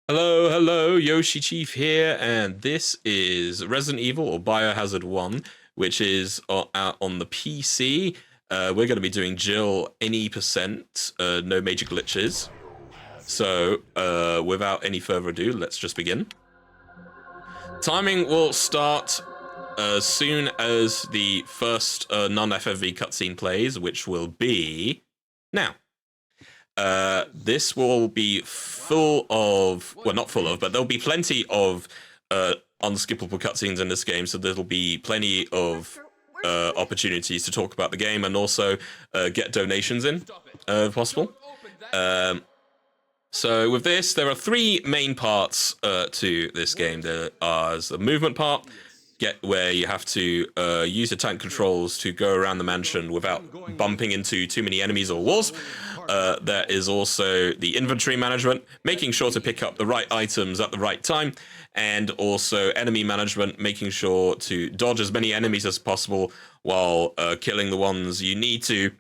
Hello, hello, Yoshi Chief here, and this is Resident Evil or Biohazard 1, which is out on the PC. We're going to be doing Jill any percent, no major glitches. So, without any further ado, let's just begin. Timing will start as soon as the first non-FFV cutscene plays, which will be now. This will be full of, well, not full of, but there'll be plenty of unskippable cutscenes in this game, so there'll be plenty of opportunities to talk about the game and also get donations in, if possible. So with this, there are three main parts to this game. There is the movement part, where you have to use the tank controls to go around the mansion without bumping into too many enemies or walls. There is also the inventory management, making sure to pick up the right items at the right time, and also enemy management, making sure to dodge as many enemies as possible while killing the ones you need to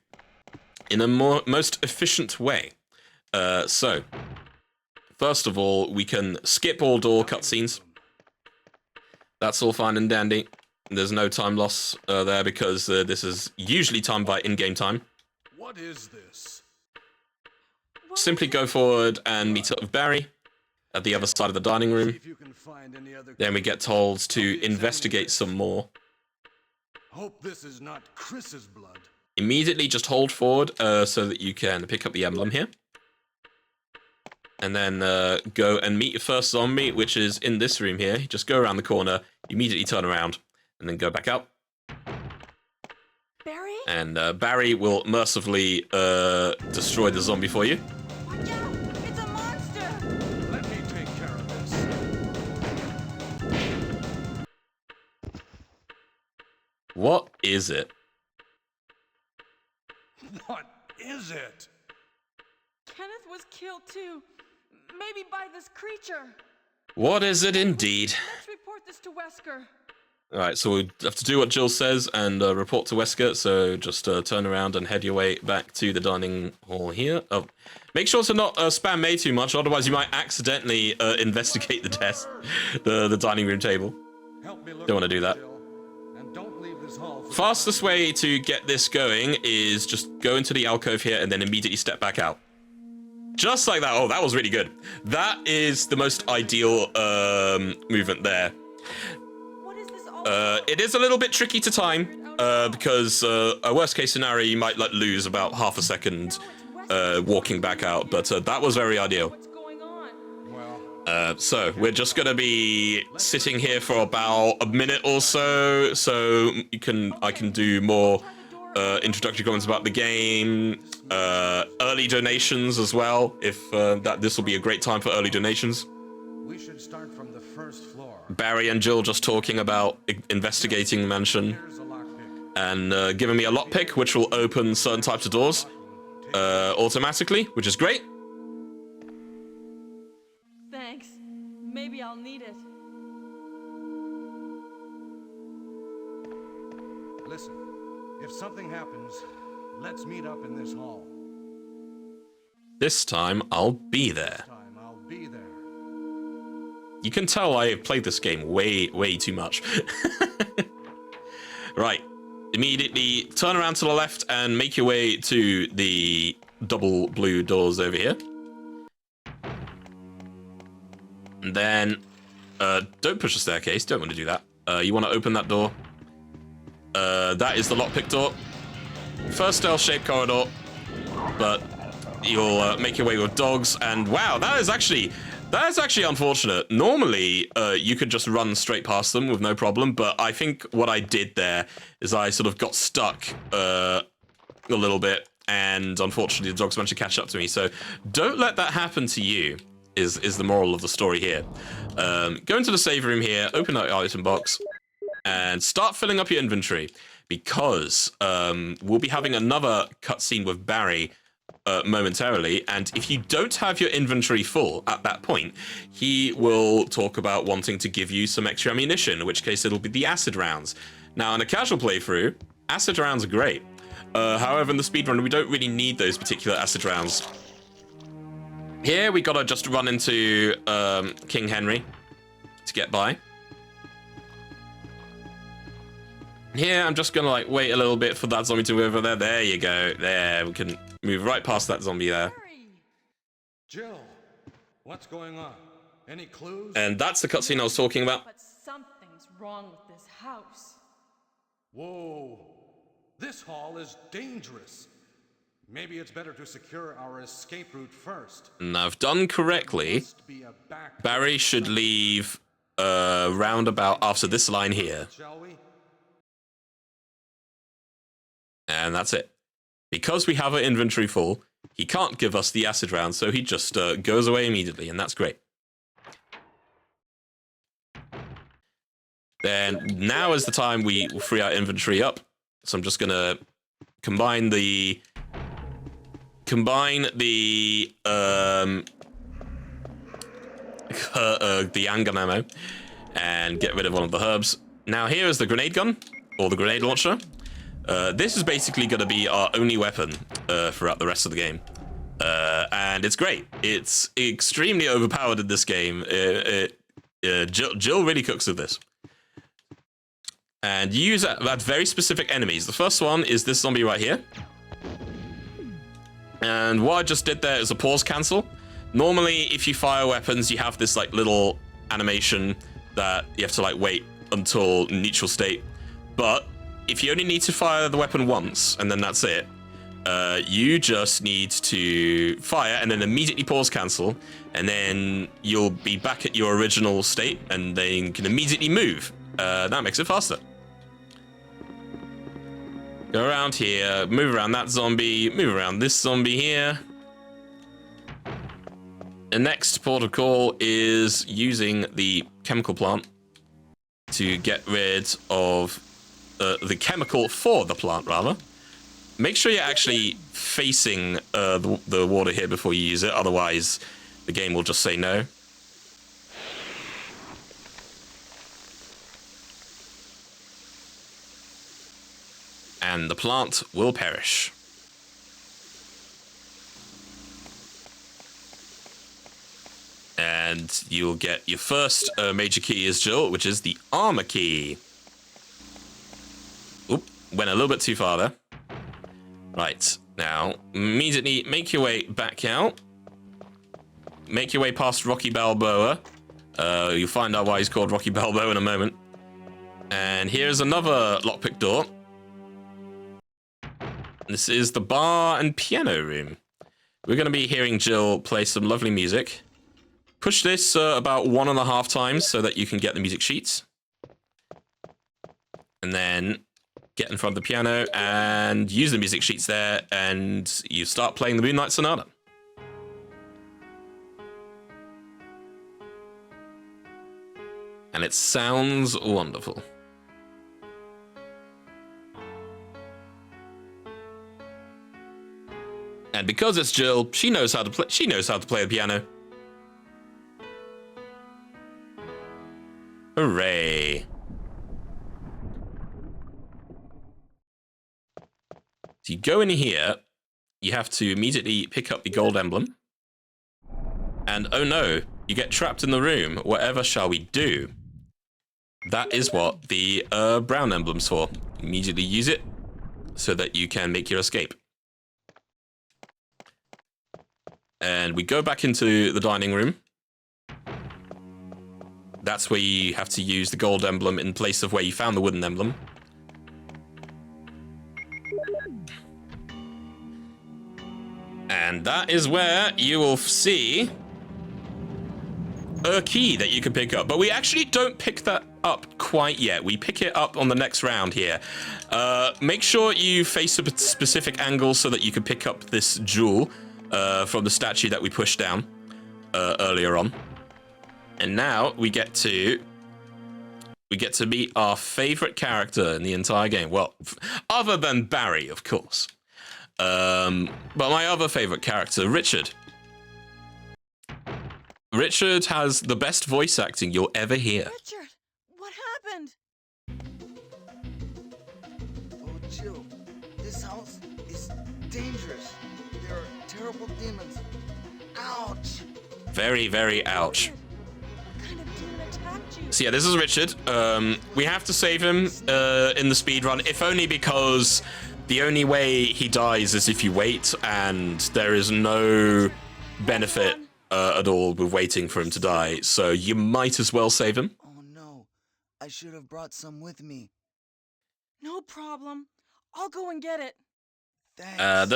in a most efficient way. So, first of all, we can skip all door cutscenes. That's all fine and dandy. There's no time loss there because this is usually timed by in-game time. What is this? Simply go forward and meet up with Barry at the other side of the dining room. Then we get told to investigate some more. Hope this is not Chris's blood. Immediately just hold forward so that you can pick up the emblem here. And then go and meet your first zombie, which is in this room here. You just go around the corner, immediately turn around, and then go back out. Barry? And Barry will mercifully destroy the zombie for you. Watch out! It's a monster! Let me take care of this. What is it? What is it? Kenneth was killed too. Maybe by this creature. What is it indeed? Let's report this to Wesker. Alright, so we have to do what Jill says and report to Wesker, so just turn around and head your way back to the dining hall here. Oh, make sure to not spam May too much, otherwise you might accidentally investigate the desk, the dining room table. Don't want to do that. And don't leave this hall. Fastest way to get this going is just go into the alcove here and then immediately step back out. Just like that. Oh, that was really good. That is the most ideal movement there. What is this all It is a little bit tricky to time because a worst case scenario you might lose about half a second walking back out, but that was very ideal. What's going on? Well, So we're just gonna be sitting here for about a minute or so I can do more introductory comments about the game, early donations as well, if this will be a great time for early donations. we should start from the first floor. Barry and Jill just talking about investigating the mansion Here's a lockpick. and giving me a lockpick, which will open certain types of doors automatically, which is great. Thanks. Maybe I'll need it. Listen, if something happens, let's meet up in this hall. This time I'll be there. Time I'll be there. You can tell I have played this game way too much. Right. Immediately turn around to the left and make your way to the double blue doors over here. And then don't push the staircase. Don't want to do that. You want to open that door. That is the lockpick door. First L-shaped corridor, but you'll make your way with dogs. And wow, that is actually unfortunate. Normally, you could just run straight past them with no problem, but I think what I did there is I sort of got stuck a little bit, and unfortunately the dogs managed to catch up to me. So don't let that happen to you, is the moral of the story here. Go into the save room here, open that item box, and start filling up your inventory, because we'll be having another cutscene with Barry momentarily, and if you don't have your inventory full at that point, he will talk about wanting to give you some extra ammunition, in which case it'll be the acid rounds. Now, in a casual playthrough, acid rounds are great. However, in the speedrun, we don't really need those particular acid rounds. Here we gotta just run into King Henry to get by. Here I'm just gonna like wait a little bit for that zombie to move over there. There you go. There, we can move right past that zombie there. Jill, what's going on? Any clues? And that's the cutscene I was talking about. But something's wrong with this house. Whoa, this hall is dangerous. Maybe it's better to secure our escape route first. And I've done correctly. Must be a back Barry should leave roundabout after this line here. Shall we? And that's it. Because we have our inventory full, he can't give us the acid round, so he just goes away immediately, and that's great. Then now is the time we free our inventory up. So I'm just gonna combine the handgun ammo and get rid of one of the herbs. Now here is the grenade gun or the grenade launcher. This is basically going to be our only weapon throughout the rest of the game. And it's great. It's extremely overpowered in this game. Jill really cooks with this. And you use that at very specific enemies. The first one is this zombie right here. And what I just did there is a pause cancel. Normally, if you fire weapons, you have this like little animation that you have to like wait until neutral state. But if you only need to fire the weapon once, and then that's it, you just need to fire and then immediately pause cancel, and then you'll be back at your original state, and then you can immediately move. That makes it faster. Go around here, move around that zombie, move around this zombie here. The next port of call is using the chemical plant to get rid of the chemical for the plant, rather. Make sure you're actually facing the water here before you use it, otherwise the game will just say no. And the plant will perish. And you'll get your first major key as Jill, which is the armor key. Oop, went a little bit too far there. Right, now, immediately make your way back out. Make your way past Rocky Balboa. You'll find out why he's called Rocky Balboa in a moment. And here's another lockpick door. This is the bar and piano room. We're going to be hearing Jill play some lovely music. Push this about 1.5 times so that you can get the music sheets. And then get in front of the piano and use the music sheets there, and you start playing the Moonlight Sonata. And it sounds wonderful. And because it's Jill, she knows how to play. She knows how to play the piano. Hooray! So you go in here. You have to immediately pick up the gold emblem. And oh no, you get trapped in the room. Whatever shall we do? That is what the brown emblem's for. Immediately use it so that you can make your escape. And we go back into the dining room. That's where you have to use the gold emblem in place of where you found the wooden emblem. And that is where you will see a key that you can pick up. But we actually don't pick that up quite yet. We pick it up on the next round here. Make sure you face a specific angle so that you can pick up this jewel from the statue that we pushed down earlier on. And now we get to meet our favorite character in the entire game. Well, other than Barry, of course. But my other favorite character, Richard. Richard has the best voice acting you'll ever hear. Richard, what happened? Oh, Jill, this house is dangerous. There are terrible demons. Ouch! Very, very ouch. What kind of demon attacked you? So yeah, this is Richard. We have to save him in the speed run, if only because the only way he dies is if you wait, and there is no benefit at all with waiting for him to die. So you might as well save him. Oh no, I should have brought some with me. No problem. I'll go and get it. Thanks.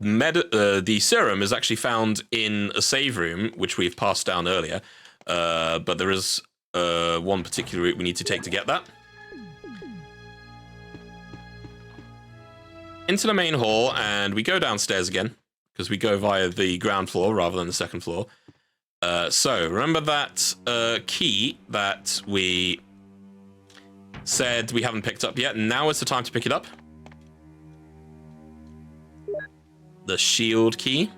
The serum is actually found in a save room, which we've passed down earlier. But there is one particular route we need to take to get that. Into the main hall, and we go downstairs again, because we go via the ground floor rather than the second floor. So, remember that key that we said we haven't picked up yet? Now is the time to pick it up. The shield key.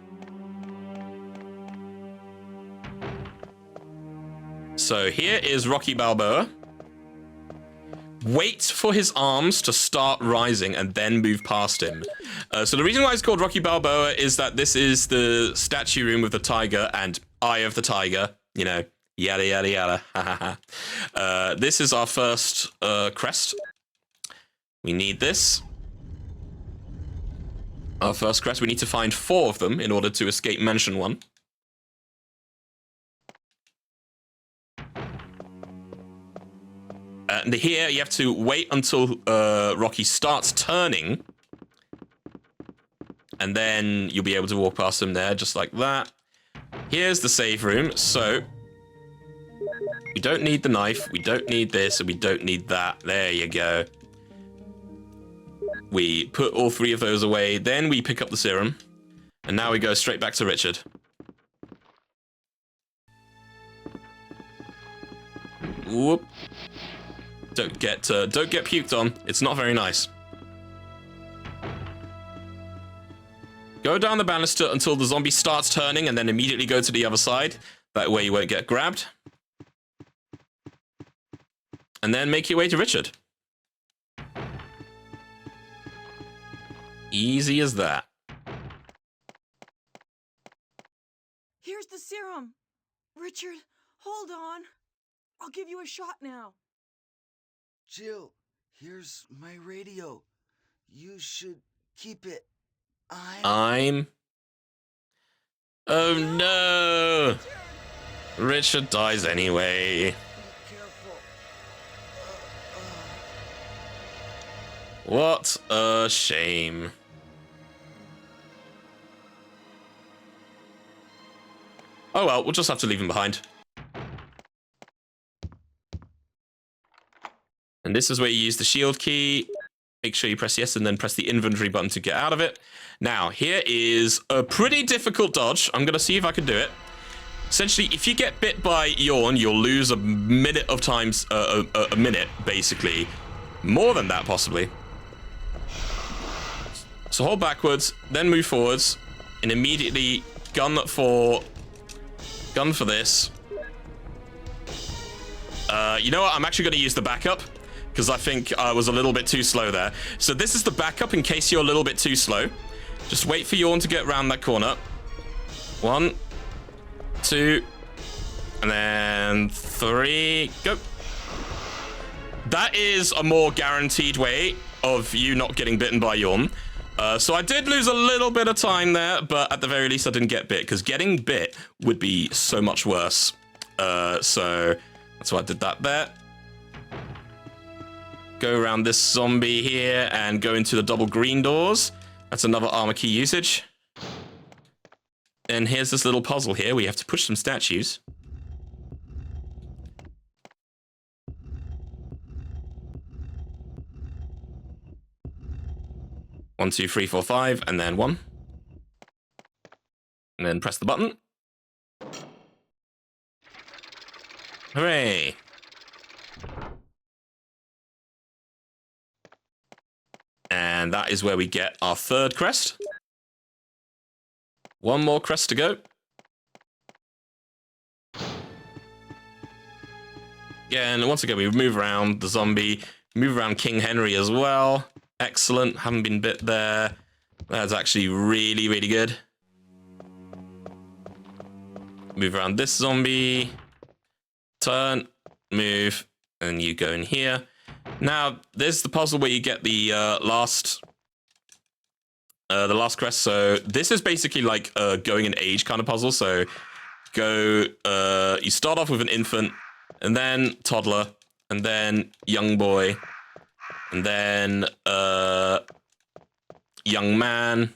So here is Rocky Balboa. Wait for his arms to start rising and then move past him. So the reason why it's called Rocky Balboa is that this is the statue room with the tiger and Eye of the Tiger. You know, yada, yada, yada. This is our first crest. We need this. Our first crest. We need to find 4 of them in order to escape Mansion 1. And here you have to wait until Rocky starts turning, and then you'll be able to walk past him there, just like that. Here's the save room. So we don't need the knife, we don't need this, and we don't need that. There you go. We put all 3 of those away, then we pick up the serum, and now we go straight back to Richard. Whoop. Don't get puked on. It's not very nice. Go down the banister until the zombie starts turning, and then immediately go to the other side. That way you won't get grabbed. And then make your way to Richard. Easy as that. Here's the serum. Richard, hold on. I'll give you a shot now. Jill, here's my radio. You should keep it. I'm... Oh no! Richard dies anyway. Be careful. What a shame. Oh well, we'll just have to leave him behind. And this is where you use the shield key. Make sure you press yes and then press the inventory button to get out of it. Now, here is a pretty difficult dodge. I'm going to see if I can do it. Essentially, if you get bit by Yawn, you'll lose a minute of times, a minute, basically. More than that, possibly. So hold backwards, then move forwards, and immediately gun for this. You know what? I'm actually going to use the backup, because I think I was a little bit too slow there. So this is the backup in case you're a little bit too slow. Just wait for Yawn to get around that corner. 1, 2, and then 3, go. That is a more guaranteed way of you not getting bitten by Yawn. So I did lose a little bit of time there, but at the very least I didn't get bit, because getting bit would be so much worse. So that's why I did that there. Go around this zombie here and go into the double green doors. That's another armor key usage. And here's this little puzzle here. We have to push some statues. One, 2, 3, 4, 5, and then 1. And then press the button. Hooray! And that is where we get our 3rd crest. 1 more crest to go. Yeah, and once again, we move around the zombie, move around King Henry as well. Excellent, haven't been bit there. That's actually really, really good. move around this zombie, turn, move, and you go in here. Now, there's the puzzle where you get the last crest. So this is basically like a going in age kind of puzzle. So you start off with an infant, and then toddler, and then young boy, and then young man,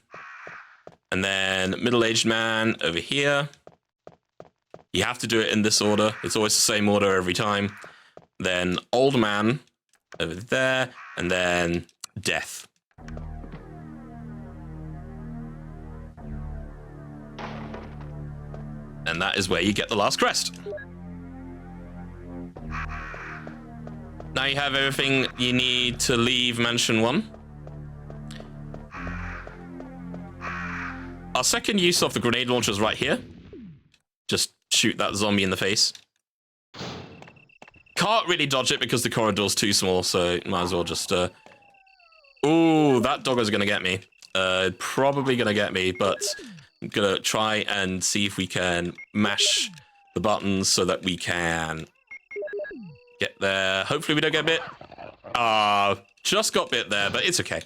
and then middle-aged man over here. You have to do it in this order. It's always the same order every time. Then old man over there, and then death. And that is where you get the last crest. Now you have everything you need to leave Mansion 1. Our second use of the grenade launcher is right here. Just shoot that zombie in the face. Can't really dodge it because the corridor's too small, so might as well just... Ooh, that doggo's gonna get me. Probably gonna get me, but I'm gonna try and see if we can mash the buttons so that we can get there. Hopefully we don't get bit. Just got bit there, but it's okay.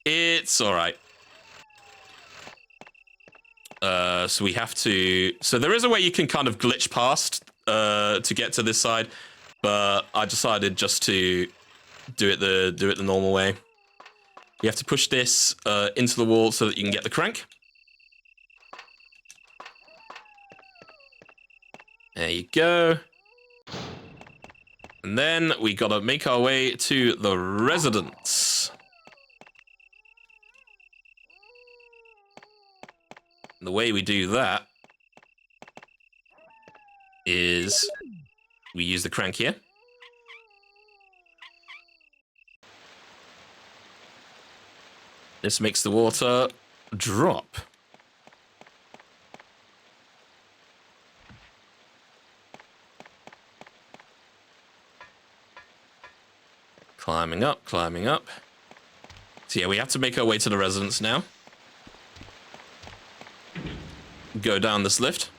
It's alright. So we have to... So there is a way you can kind of glitch past to get to this side, but I decided just to do it the normal way. You have to push this into the wall so that you can get the crank. There you go. And then we gotta make our way to the residence. And the way we do that is we use the crank here. This makes the water drop. Climbing up, climbing up. So yeah, we have to make our way to the residence now. Go down this lift.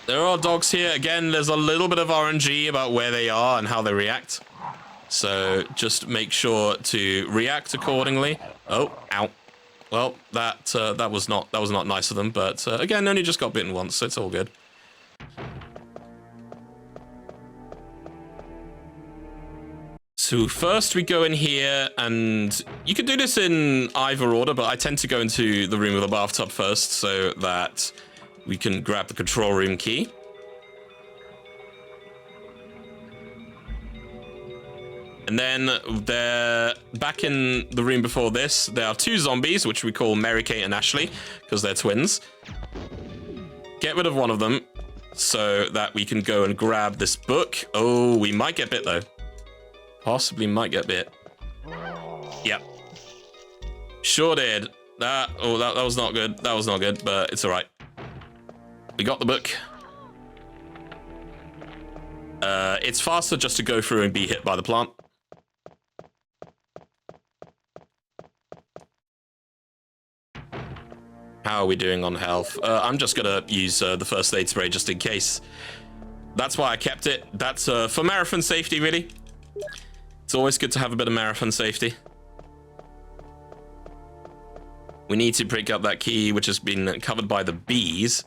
There are dogs here. Again, there's a little bit of RNG about where they are and how they react. So just make sure to react accordingly. Oh, ow. Well, that was not nice of them, but again, only just got bitten once, so it's all good. So first we go in here, and you can do this in either order, but I tend to go into the room with a bathtub first so that we can grab the control room key. And then back in the room before this, there are two zombies, which we call Mary Kate and Ashley, because they're twins. Get rid of one of them so that we can go and grab this book. Oh, we might get bit, though. Possibly might get bit. Yep. Sure did. That was not good. That was not good, but it's all right. We got the book. It's faster just to go through and be hit by the plant. How are we doing on health? I'm just gonna use the first aid spray just in case. That's why I kept it. That's for marathon safety, really. It's always good to have a bit of marathon safety. We need to pick up that key, which has been covered by the bees.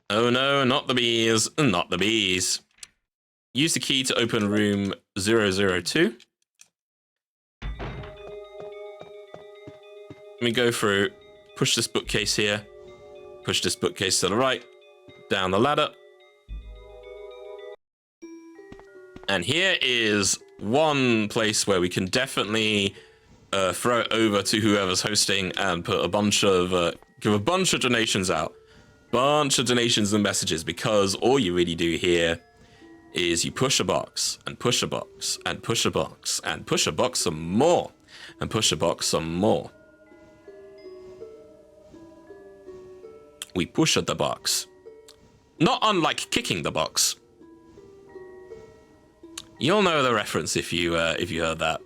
Oh no, not the bees, not the bees. Use the key to open room 002. Let me go through, push this bookcase here, push this bookcase to the right, down the ladder. And here is one place where we can definitely throw it over to whoever's hosting and put a bunch of, give a bunch of donations out. Bunch of donations and messages, because all you really do here is you push a box and push a box and push a box and push a box some more and push a box some more. We push at the box. Not unlike kicking the box. You'll know the reference if you heard that.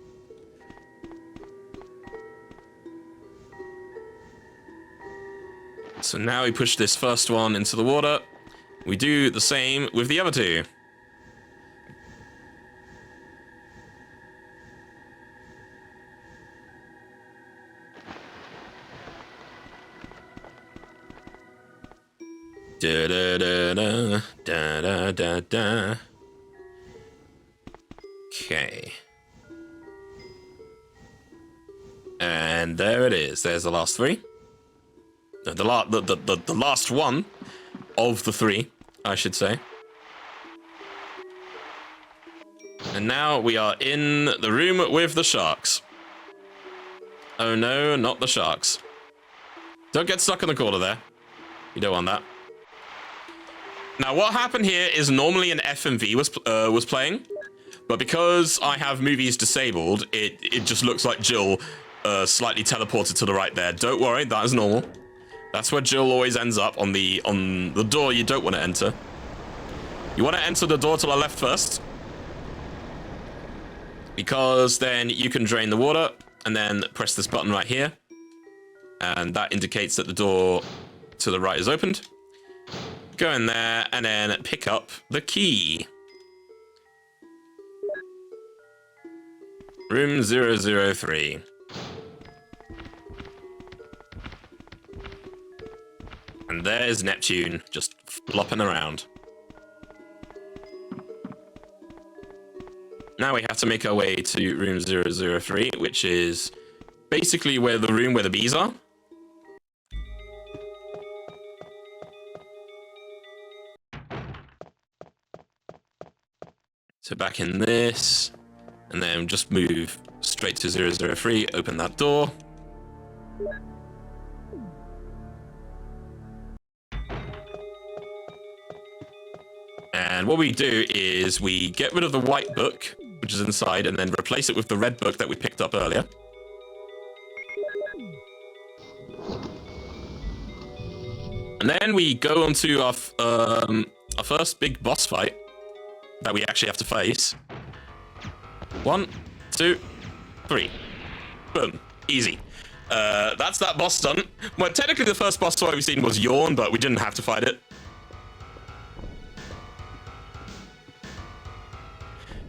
So now we push this first one into the water. We do the same with the other two. Da da da da da da da da. Okay. And there it is. There's the last three. No, the last one of the three, I should say. And now we are in the room with the sharks. Oh no, not the sharks. Don't get stuck in the corner there. You don't want that. Now, what happened here is normally an FMV was playing, but because I have movies disabled, it just looks like Jill slightly teleported to the right there. Don't worry, that is normal. That's where Jill always ends up, on the door you don't want to enter. You want to enter the door to the left first, because then you can drain the water and then press this button right here, and that indicates that the door to the right is opened. Go in there and then pick up the key. Room 003. And there's Neptune, just flopping around. Now we have to make our way to room 003, which is basically where the bees are. So back in this, and then just move straight to 003, open that door. And what we do is we get rid of the white book, which is inside, and then replace it with the red book that we picked up earlier. And then we go on to our first big boss fight that we actually have to face. 1, 2, 3. Boom. Easy. That's that boss done. Well, technically the first boss fight we've seen was Yawn, but we didn't have to fight it.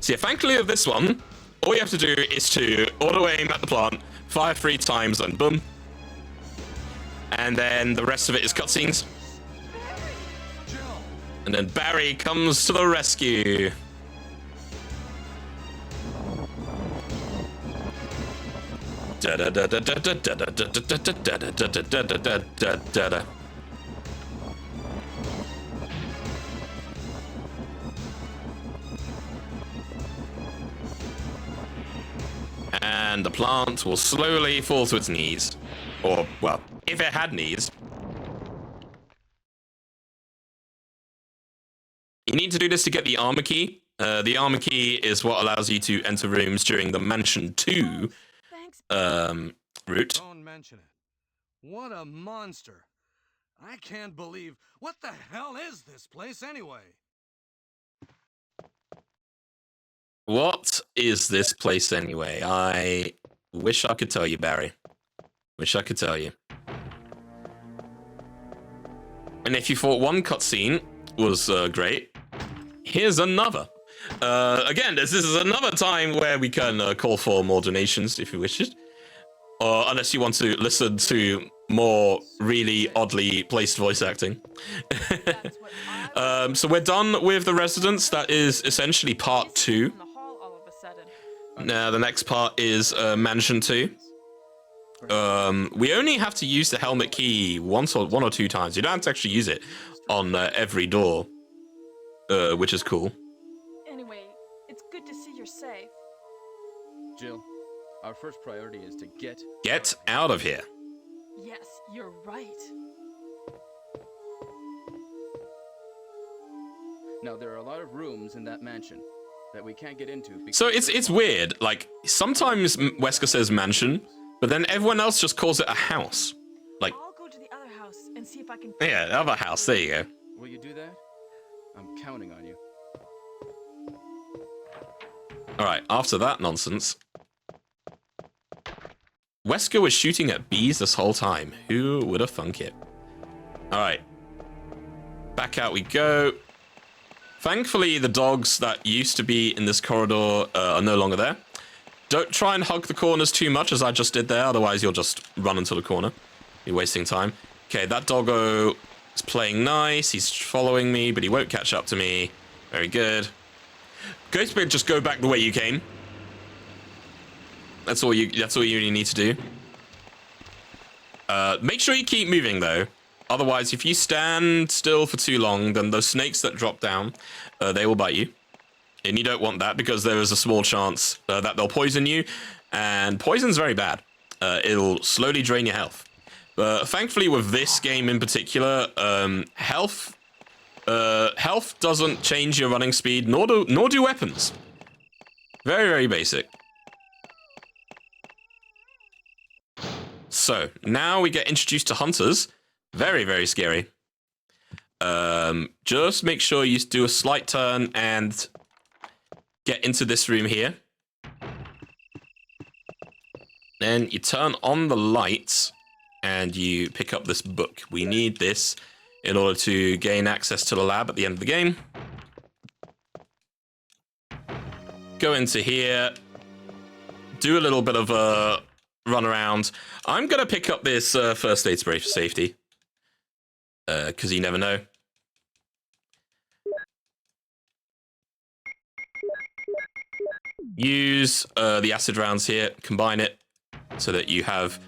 So yeah, thankfully with this one, all you have to do is to auto-aim at the plant, fire 3 times, and boom. And then the rest of it is cutscenes. And then Barry comes to the rescue. And the plant will slowly fall to its knees. Or, well, if it had knees. You need to do this to get the armor key. The armor key is what allows you to enter rooms during the Mansion 2 route. Don't mention it. What a monster. I can't believe... What the hell is this place anyway? What is this place anyway? I wish I could tell you, Barry. Wish I could tell you. And if you thought one cutscene was great, here's another. Again, this is another time where we can call for more donations if you wish it. Or unless you want to listen to more really oddly placed voice acting. So we're done with the residence. That is essentially part 2. Now the next part is Mansion 2. We only have to use the helmet key one or two times. You don't have to actually use it on every door, which is cool. Anyway, it's good to see you're safe. Jill, our first priority is to get out of here. Yes, you're right. Now there are a lot of rooms in that mansion that we can't get into. So it's weird. Like sometimes Wesker says mansion, but then everyone else just calls it a house. Like I'll go to the other house and see if I can. Yeah, the other house. There you go. Will you do that? I'm counting on you. All right. After that nonsense, Wesker was shooting at bees this whole time. Who would have thunk it? All right. Back out we go. Thankfully, the dogs that used to be in this corridor are no longer there. Don't try and hug the corners too much, as I just did there. Otherwise, you'll just run into the corner. You're wasting time. Okay, that doggo is playing nice. He's following me, but he won't catch up to me. Very good. Ghost Spirit, just go back the way you came. That's all you really need to do. Make sure you keep moving, though. Otherwise, if you stand still for too long, then those snakes that drop down, they will bite you. And you don't want that, because there is a small chance that they'll poison you. And poison's very bad. It'll slowly drain your health. Thankfully, with this game in particular, health doesn't change your running speed, nor do weapons. Very, very basic. So, now we get introduced to hunters. Very, very scary. Just make sure you do a slight turn and get into this room here. Then you turn on the lights and you pick up this book. We need this in order to gain access to the lab at the end of the game. Go into here. Do a little bit of a run around. I'm going to pick up this first aid spray for safety. Because you never know. Use the acid rounds here. Combine it so that you have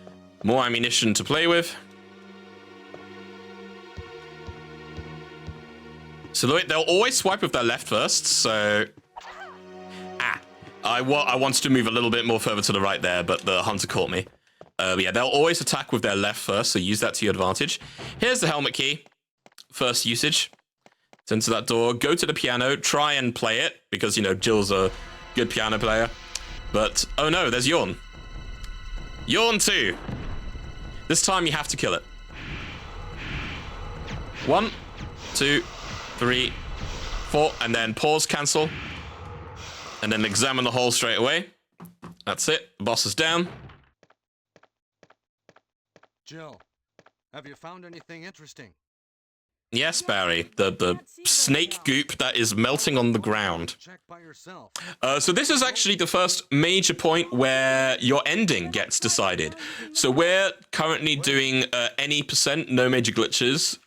more ammunition to play with. So they'll always swipe with their left first, so... I wanted to move a little bit more further to the right there, but the hunter caught me. But yeah, they'll always attack with their left first, so use that to your advantage. Here's the helmet key. First usage. It's into that door. Go to the piano. Try and play it, because, you know, Jill's a good piano player. But, oh no, there's Yawn. Yawn 2. This time you have to kill it. 1, 2, 3, 4, and then pause, cancel. And then examine the hole straight away. That's it. The boss is down. Jill, have you found anything interesting? Yes, Barry. The snake goop that is melting on the ground. Check by yourself. So this is actually the first major point where your ending gets decided. So we're currently doing any %, no major glitches.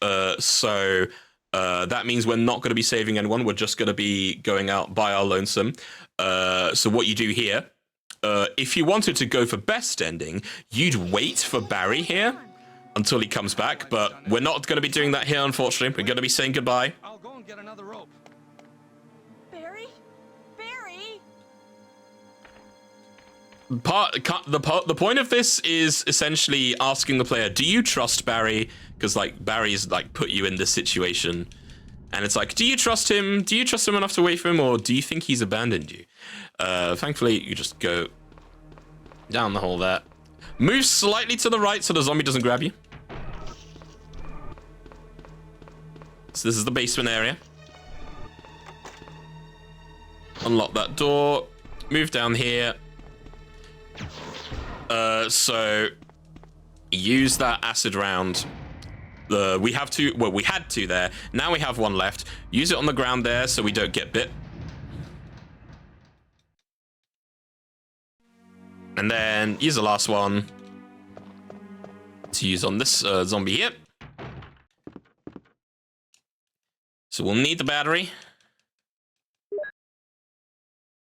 So that means we're not going to be saving anyone. We're just going to be going out by our lonesome. So what you do here, if you wanted to go for best ending, you'd wait for Barry here until he comes back, but we're not going to be doing that here, unfortunately. We're going to be saying goodbye. I'll go and get another rope. Barry? Barry? The point of this is essentially asking the player, do you trust Barry? Because, like, Barry's, like, put you in this situation. And it's like, do you trust him? Do you trust him enough to wait for him? Or do you think he's abandoned you? Thankfully, you just go down the hole there. Move slightly to the right so the zombie doesn't grab you. So this is the basement area. Unlock that door. Move down here. So use that acid round. We have two. Well, we had two there. Now we have one left. Use it on the ground there so we don't get bit. And then use the last one to use on this zombie here. So we'll need the battery.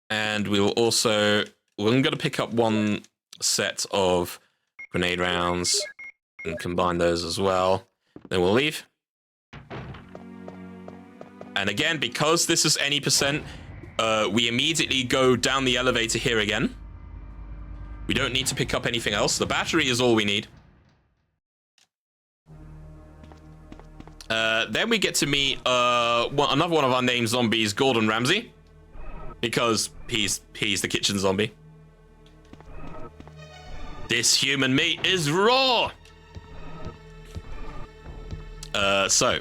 And we will also... We're going to pick up one set of grenade rounds and combine those as well. Then we'll leave. And again, because this is any %, we immediately go down the elevator here again. We don't need to pick up anything else. The battery is all we need. Then we get to meet another one of our named zombies, Gordon Ramsay. Because he's the kitchen zombie. This human meat is raw! So.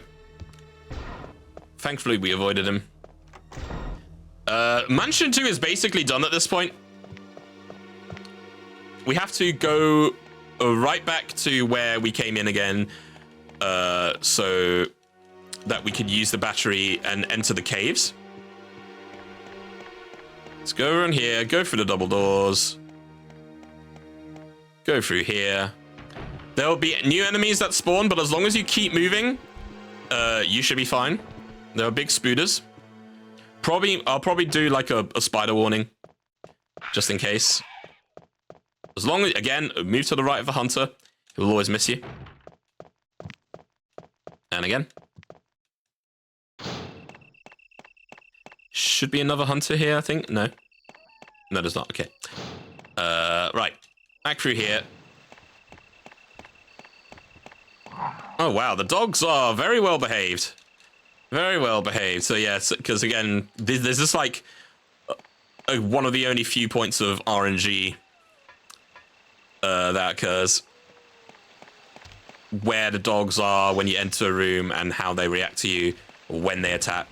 Thankfully, we avoided him. Mansion 2 is basically done at this point. We have to go right back to where we came in again. so that we could use the battery and enter the caves. Let's go around here, go through the double doors, go through here. There will be new enemies that spawn, but as long as you keep moving, you should be fine. There are big spooders. I'll probably do like a spider warning, just in case. As long as, again, move to the right of the hunter. He will always miss you. And again. Should be another hunter here, I think. No. No, there's not. Okay. Right. Back through here. Oh, wow. The dogs are very well behaved. Very well behaved. So, yes, because, again, there's just, like, one of the only few points of RNG that occurs. Where the dogs are when you enter a room and how they react to you when they attack.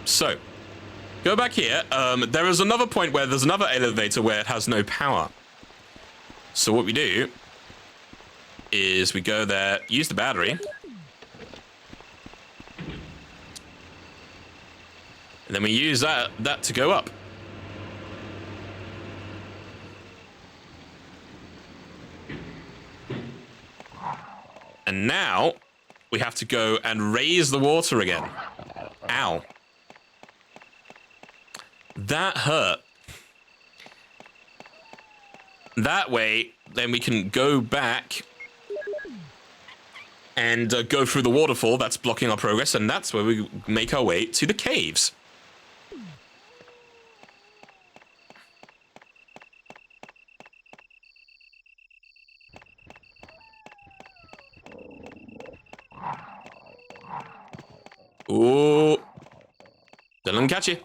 So, go back here. There is another point where there's another elevator where it has no power. So what we do is we go there, use the battery. And then we use that to go up. And now we have to go and raise the water again. Ow. That hurt. That way, then we can go back and go through the waterfall that's blocking our progress, and that's where we make our way to the caves. Ooh. Don't let them catch you.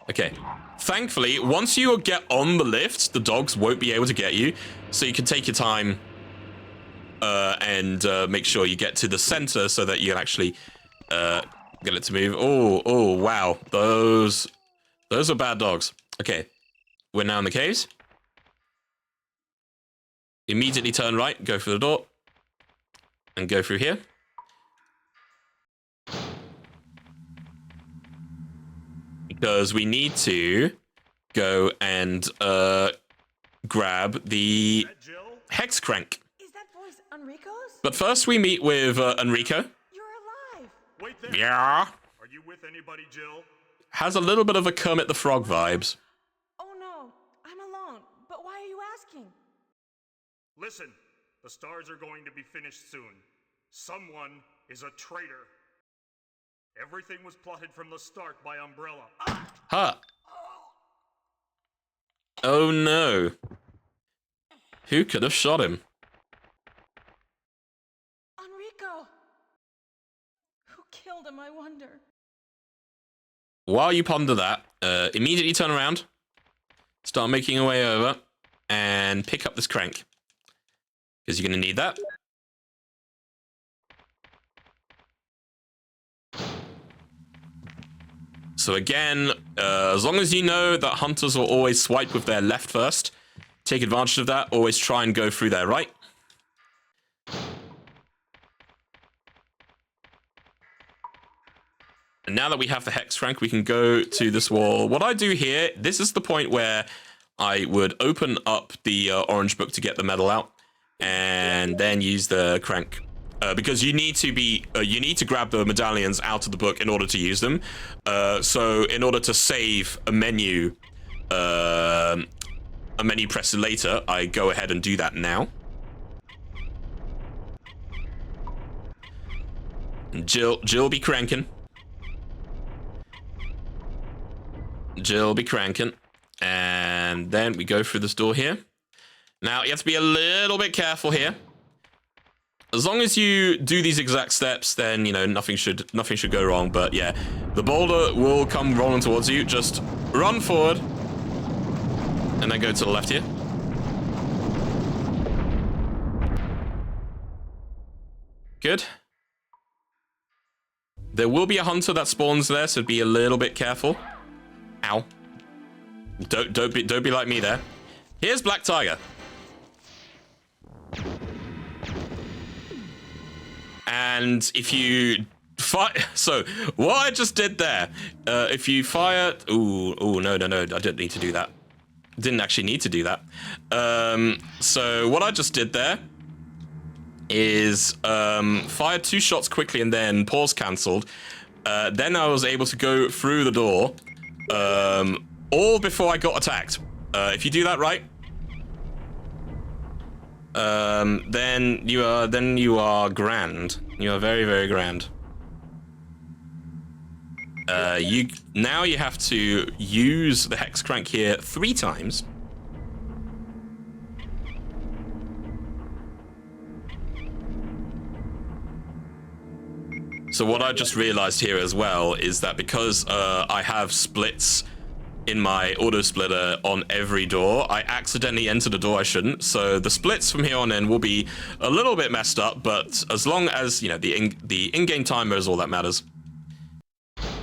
Okay. Thankfully, once you get on the lift, the dogs won't be able to get you. So you can take your time and make sure you get to the center so that you can actually get it to move. Oh, wow. Those are bad dogs. Okay. We're now in the caves. Immediately turn right, go through the door, and go through here. Because we need to go and grab the hex crank. Is that voice Enrico's? But first we meet with Enrico. You're alive. Wait there. Yeah. Are you with anybody, Jill? Has a little bit of a Kermit the Frog vibes. Oh no, I'm alone. But why are you asking? Listen, the stars are going to be finished soon. Someone is a traitor. Everything was plotted from the start by Umbrella. Huh. Oh no. Who could have shot him? Enrico. Who killed him, I wonder? While you ponder that, immediately turn around, start making your way over, and pick up this crank. Because you're going to need that. So again, as long as you know that hunters will always swipe with their left first, take advantage of that. Always try and go through their right. And now that we have the hex crank, we can go to this wall. What I do here, this is the point where I would open up the orange book to get the medal out, and then use the crank. Because you need to grab the medallions out of the book in order to use them. So in order to save a menu press later, I go ahead and do that now. Jill be cranking. Jill be cranking. And then we go through this door here. Now you have to be a little bit careful here. As long as you do these exact steps, then, you know, nothing should go wrong. But yeah, the boulder will come rolling towards you. Just run forward. And then go to the left here. Good. There will be a hunter that spawns there, so be a little bit careful. Ow. Don't be like me there. Here's Black Tiger. And if you fire, so what I just did there, if you fire, no, I didn't need to do that. Didn't actually need to do that. So what I just did there is fire 2 shots quickly and then pause cancelled. Then I was able to go through the door, all before I got attacked. If you do that right, then you are grand. You are very, very grand. Now you have to use the hex crank here 3 times. So what I just realized here as well is that because I have splits in my auto splitter on every door, I accidentally entered a door I shouldn't. So the splits from here on in will be a little bit messed up, but as long as, you know, the in-game timer is all that matters.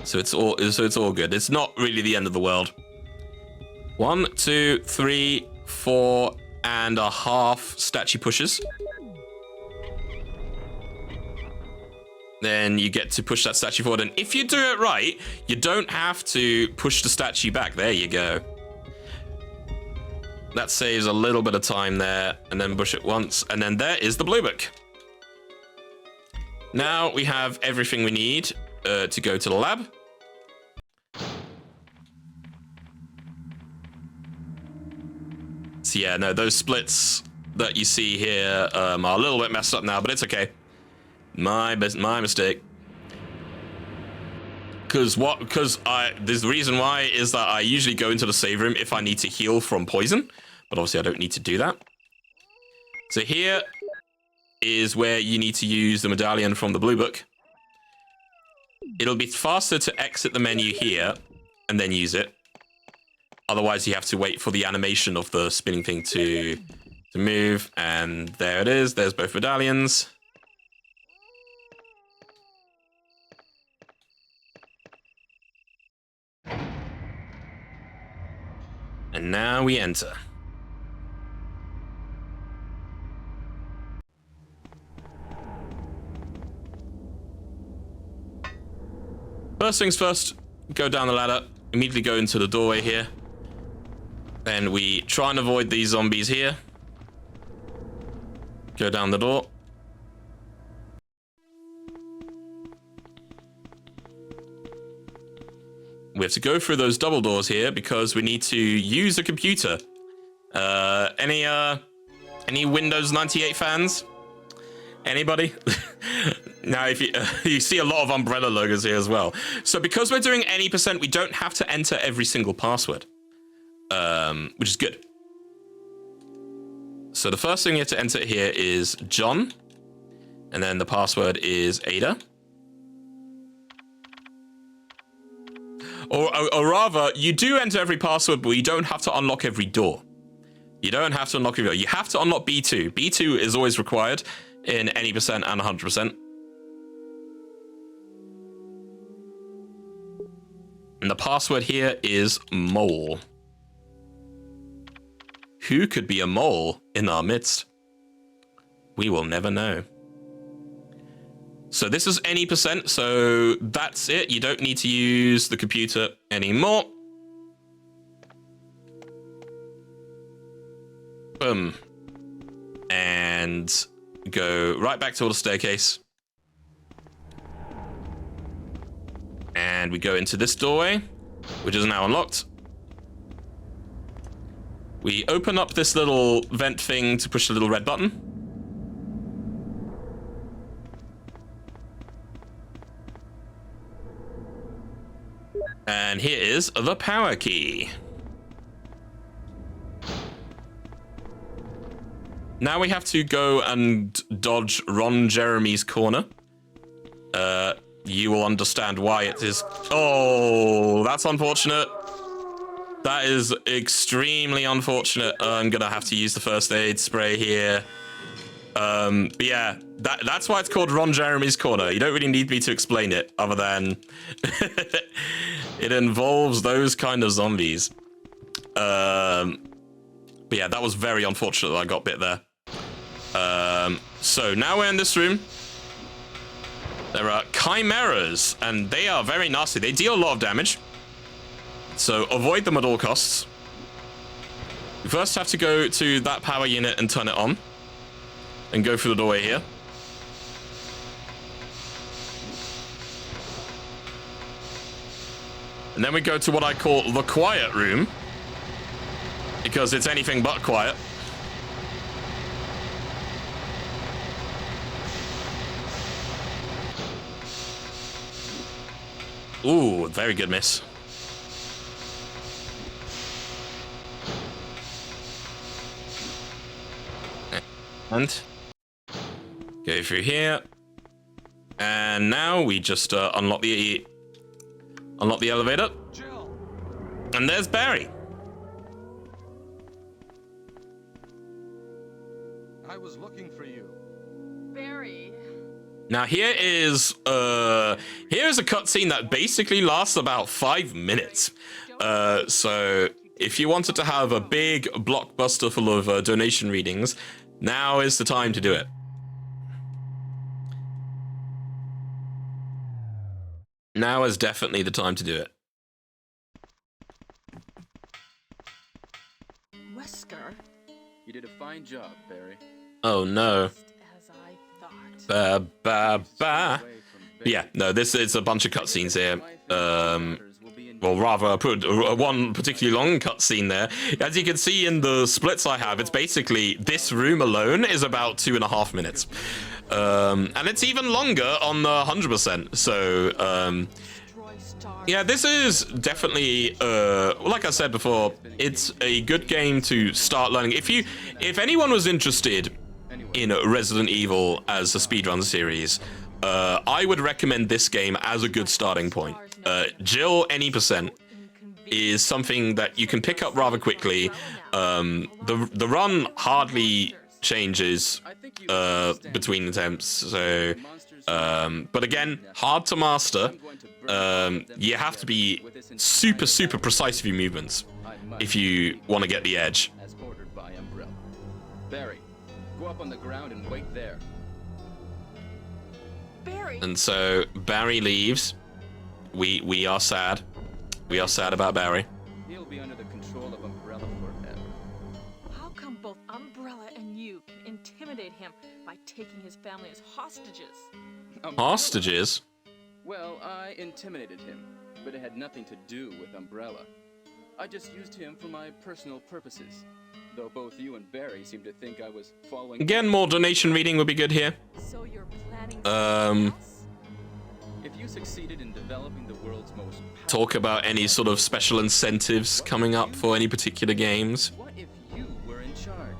So it's all good. It's not really the end of the world. 1, 2, 3, 4.5 statue pushes. Then you get to push that statue forward, and if you do it right, you don't have to push the statue back. There you go. That saves a little bit of time there, and then push it once, and then there is the blue book. Now we have everything we need to go to the lab. So yeah, no, those splits that you see here are a little bit messed up now, but it's okay. My mistake. Because the reason why is that I usually go into the save room if I need to heal from poison, but obviously I don't need to do that. So here is where you need to use the medallion from the blue book. It'll be faster to exit the menu here and then use it. Otherwise, you have to wait for the animation of the spinning thing to move. And there it is. There's both medallions. And now we enter. First things first, go down the ladder, immediately go into the doorway here. Then we try and avoid these zombies here. Go down the door. We have to go through those double doors here because we need to use a computer. Any Windows 98 fans? Anybody? Now, if you see a lot of Umbrella logos here as well. So because we're doing any %, we don't have to enter every single password, which is good. So the first thing you have to enter here is John, and then the password is Ada. Or rather, you do enter every password, but you don't have to unlock every door. You don't have to unlock every door. You have to unlock B2. B2 is always required in any % and 100%. And the password here is mole. Who could be a mole in our midst? We will never know. So this is any %, so that's it. You don't need to use the computer anymore. Boom. And go right back to the staircase. And we go into this doorway, which is now unlocked. We open up this little vent thing to push the little red button. And here is the power key. Now we have to go and dodge Ron Jeremy's corner. You will understand why it is. Oh, that's unfortunate. That is extremely unfortunate. I'm gonna have to use the first aid spray here. But yeah, that's why it's called Ron Jeremy's corner. You don't really need me to explain it, other than it involves those kind of zombies. But yeah, that was very unfortunate that I got bit there. So now we're in this room. There are chimeras, and they are very nasty. They deal a lot of damage, so avoid them at all costs. You first have to go to that power unit and turn it on, and go through the doorway here. And then we go to what I call the quiet room, because it's anything but quiet. Ooh, very good miss. And go through here. And now we just unlock the elevator. Jill! And there's Barry. I was looking for you. Barry. Now here's a cutscene that basically lasts about 5 minutes. So if you wanted to have a big blockbuster full of donation readings, now is the time to do it. Now is definitely the time to do it. Wesker. You did a fine job, Barry. Oh no. Just as I thought. Ba ba ba. Away from Barry. Yeah, no, this is a bunch of cutscenes here. Wife and daughters will be in Well, rather, I put one particularly long cutscene there. As you can see in the splits I have, it's basically this room alone is about 2.5 minutes. And it's even longer on the 100%. So, Destroy stars. yeah, this is definitely, like I said before, it's a good game to start learning. If anyone was interested in Resident Evil as a speedrun series, I would recommend this game as a good starting point. Jill any percent is something that you can pick up rather quickly. The run hardly changes between attempts, so but again, hard to master. You have to be super precise with your movements if you want to get the edge. as ordered by Umbrella. Barry, go up on the ground and wait there. Barry. And so Barry leaves. We are sad. We are sad about Barry. He'll be under the control of Umbrella forever. How come both Umbrella and you can intimidate him by taking his family as hostages? Hostages? Well, I intimidated him, but it had nothing to do with Umbrella. I just used him for my personal purposes. Though both you and Barry seem to think I was following... Again, more donation reading would be good here. So you're planning Um, something else? If you succeeded in developing the world's most Talk about any sort of special incentives coming up for any particular games. What if you were in charge?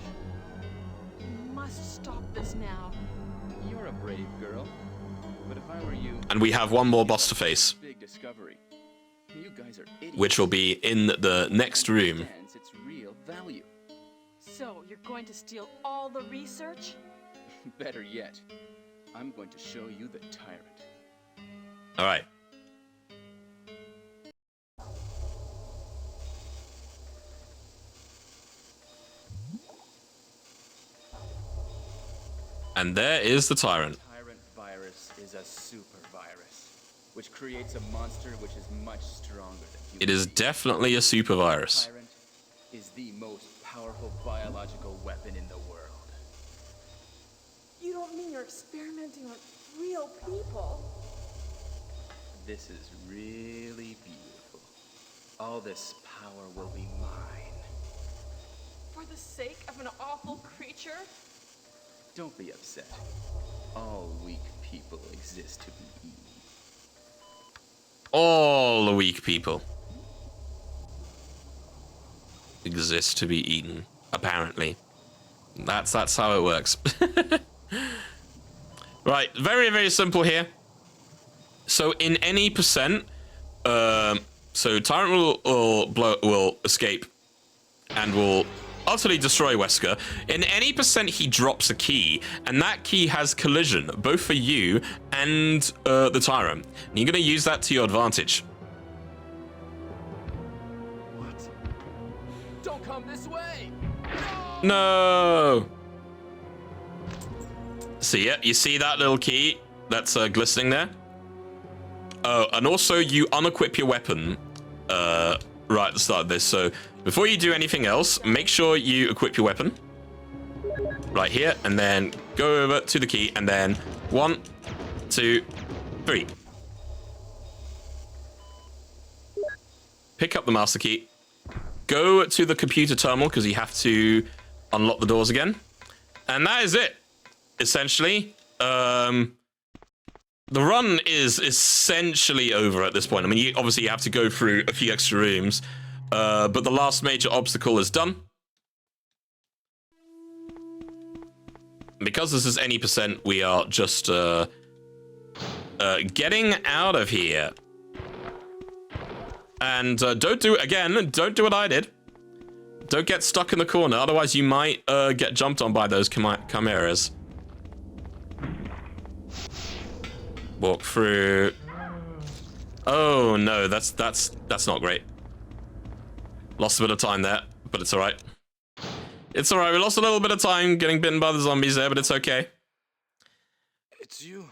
You must stop this now. You're a brave girl. But if I were you... And we have one more boss to face, Big discovery. You guys are idiots. which will be in the next room. Understands its real value. So you're going to steal all the research? Better yet, I'm going to show you the tyrant. All right. And there is the tyrant. Tyrant virus is a super virus, which creates a monster which is much stronger than human. It is definitely a super virus. Tyrant is the most powerful biological weapon in the world. You don't mean you're experimenting on real people? This is really beautiful. All this power will be mine. For the sake of an awful creature? Don't be upset. All weak people exist to be eaten. All the weak people exist to be eaten, apparently. That's how it works. Right, very simple here. So in any percent, so Tyrant will escape and will utterly destroy Wesker. In any percent, he drops a key, and that key has collision, both for you and the Tyrant. And you're going to use that to your advantage. What? Don't come this way! No! See it? You see that little key? that's glistening there. Oh, and also you unequip your weapon right at the start of this. So before you do anything else, make sure you equip your weapon right here, and then go over to the key, and then 1, 2, 3. Pick up the master key. Go to the computer terminal because you have to unlock the doors again. And that is it, essentially. The run is essentially over at this point. I mean, obviously you have to go through a few extra rooms, but the last major obstacle is done. Because this is any percent, we are just getting out of here. And don't do what I did. Don't get stuck in the corner, otherwise you might get jumped on by those chimeras. Walk through. Oh no, that's not great. Lost a bit of time there, but it's alright. It's alright, we lost a little bit of time getting bitten by the zombies there, but it's okay. It's you.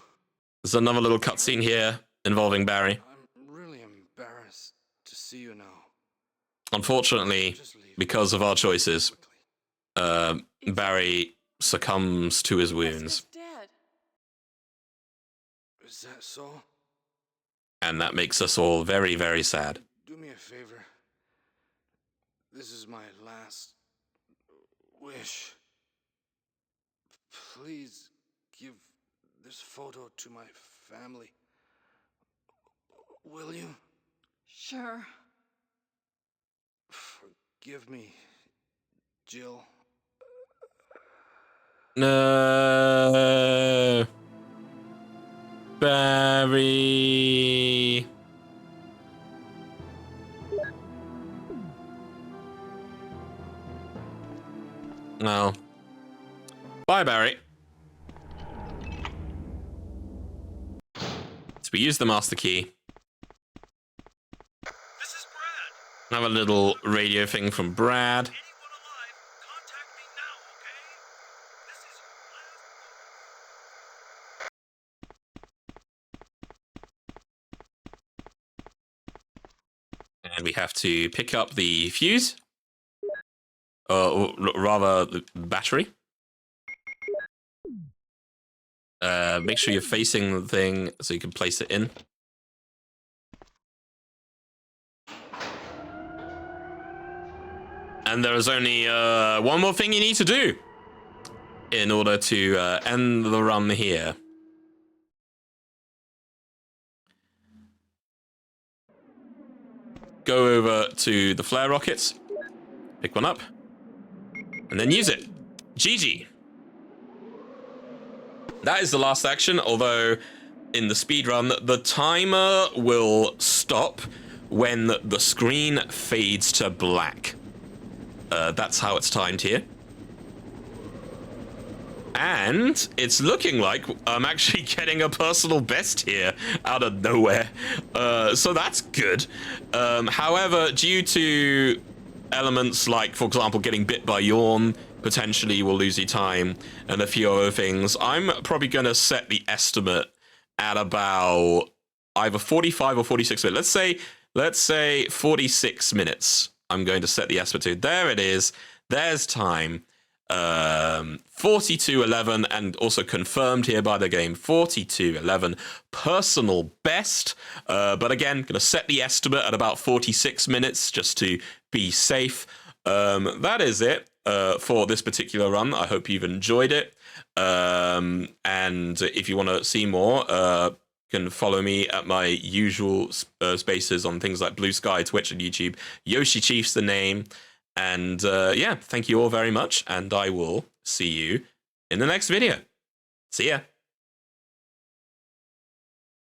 There's another little cutscene here involving Barry. I'm really embarrassed to see you now. Unfortunately, because of our choices, Barry succumbs to his wounds. Dead. Is that so? And that makes us all very, very sad. Do me a favor. This is my last wish. Please give this photo to my family. Will you? Sure. Forgive me, Jill. No. Barry. No. Bye, Barry. So we use the master key. This is Brad. Have a little radio thing from Brad. Anyone alive, contact me now, okay? This is And we have to pick up the fuse. Or rather, the battery. Make sure you're facing the thing so you can place it in. And there is only one more thing you need to do in order to end the run here. Go over to the flare rockets, pick one up, and then use it. GG. That is the last action, although in the speedrun, the timer will stop when the screen fades to black. That's how it's timed here. And it's looking like I'm actually getting a personal best here out of nowhere. So that's good. However, due to elements like, for example, getting bit by Yawn, potentially will lose you time, and a few other things, I'm probably going to set the estimate at about either 45 or 46 minutes. Let's say 46 minutes. I'm going to set the estimate to. There it is. There's time. 42:11, and also confirmed here by the game, 42:11 personal best, but again, gonna set the estimate at about 46 minutes just to be safe. That is it for this particular run. I hope you've enjoyed it, and if you want to see more, you can follow me at my usual spaces on things like Blue Sky, Twitch, and YouTube. Yoshi Chief's the name. And yeah, thank you all very much, and I will see you in the next video. See ya.